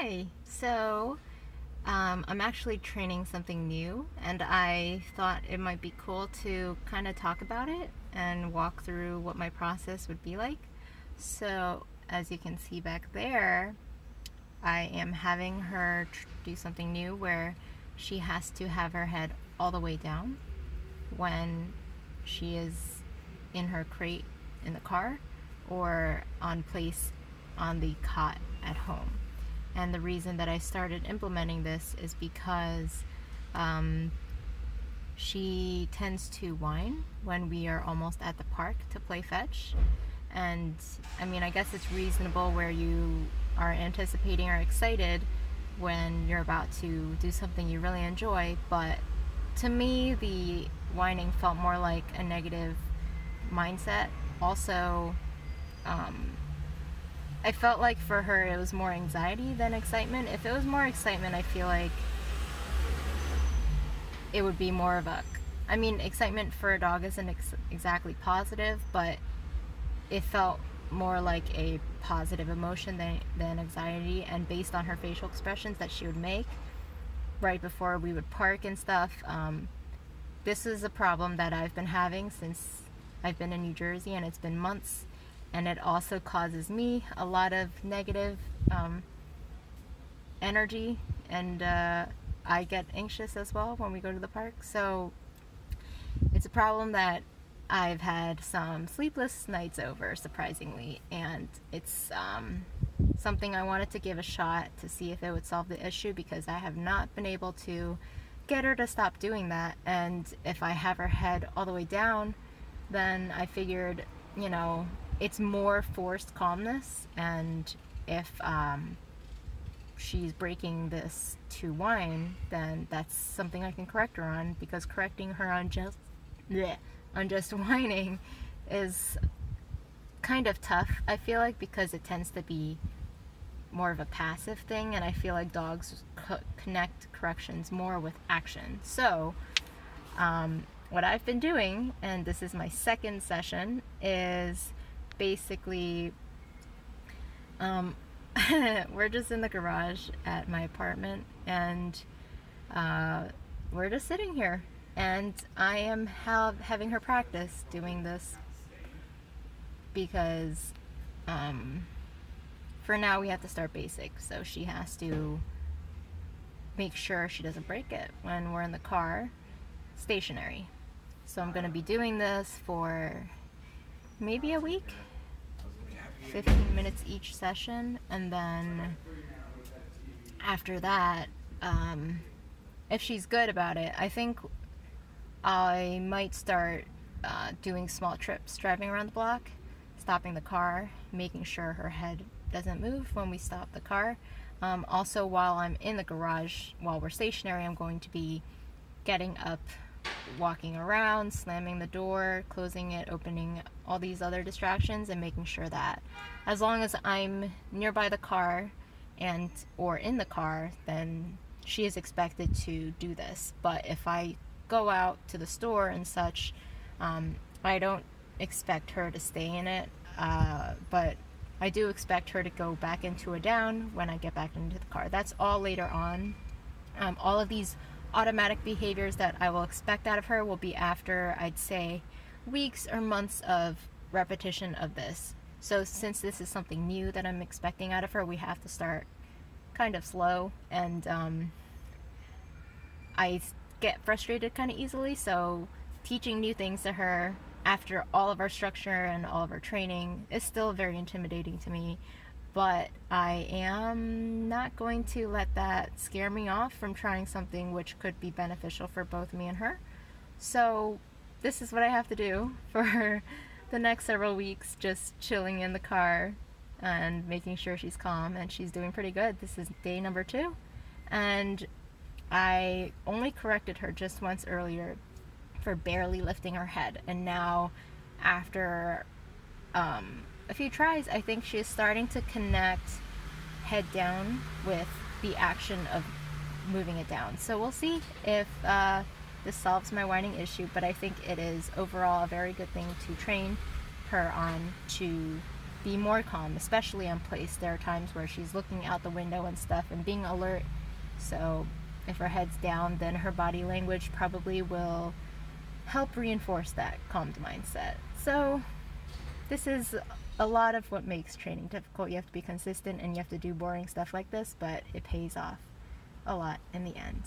Hi. I'm actually training something new, and I thought it might be cool to kind of talk about it and walk through what my process would be like. So, as you can see back there, I am having her do something new where she has to have her head all the way down when she is in her crate in the car or on place on the cot at home. And the reason that I started implementing this is because she tends to whine when we are almost at the park to play fetch. And I guess it's reasonable where you are anticipating or excited when you're about to do something you really enjoy, but to me, the whining felt more like a negative mindset. Also, I felt like for her it was more anxiety than excitement. If it was more excitement, I feel like it would be more of excitement for a dog isn't exactly positive, but it felt more like a positive emotion than anxiety. And based on her facial expressions that she would make right before we would park and stuff, this is a problem that I've been having since I've been in New Jersey, and it's been months. And it also causes me a lot of negative energy, and I get anxious as well when we go to the park. So it's a problem that I've had some sleepless nights over, surprisingly, and it's something I wanted to give a shot to see if it would solve the issue, because I have not been able to get her to stop doing that. And if I have her head all the way down, then I figured, it's more forced calmness, and if she's breaking this to whine, then that's something I can correct her on, because correcting her on just whining is kind of tough, I feel like, because it tends to be more of a passive thing, and I feel like dogs connect corrections more with action. So what I've been doing, and this is my second session, is basically we're just in the garage at my apartment, and we're just sitting here, and I am having her practice doing this because for now we have to start basic. So she has to make sure she doesn't break it when we're in the car stationary. So I'm going to be doing this for maybe a week, 15 minutes each session, and then after that, if she's good about it, I think I might start doing small trips, driving around the block, stopping the car, making sure her head doesn't move when we stop the car. Also, while I'm in the garage, while we're stationary, I'm going to be getting up, walking around, slamming the door, closing it, opening, all these other distractions, and making sure that as long as I'm nearby the car or in the car, then she is expected to do this. But if I go out to the store and such, I don't expect her to stay in it, but I do expect her to go back into a down when I get back into the car. That's all later on. All of these automatic behaviors that I will expect out of her will be after, I'd say, weeks or months of repetition of this. So since this is something new that I'm expecting out of her, we have to start kind of slow, and I get frustrated kind of easily, so teaching new things to her after all of our structure and all of our training is still very intimidating to me. But I am not going to let that scare me off from trying something which could be beneficial for both me and her. So this is what I have to do for the next several weeks, just chilling in the car and making sure she's calm, and she's doing pretty good. This is day number 2, and I only corrected her just once earlier for barely lifting her head, and now after a few tries, I think she is starting to connect head down with the action of moving it down. So we'll see if this solves my whining issue, but I think it is overall a very good thing to train her on, to be more calm, especially on place. There are times where she's looking out the window and stuff and being alert. So if her head's down, then her body language probably will help reinforce that calmed mindset. So this is a lot of what makes training difficult. You have to be consistent and you have to do boring stuff like this, but it pays off a lot in the end.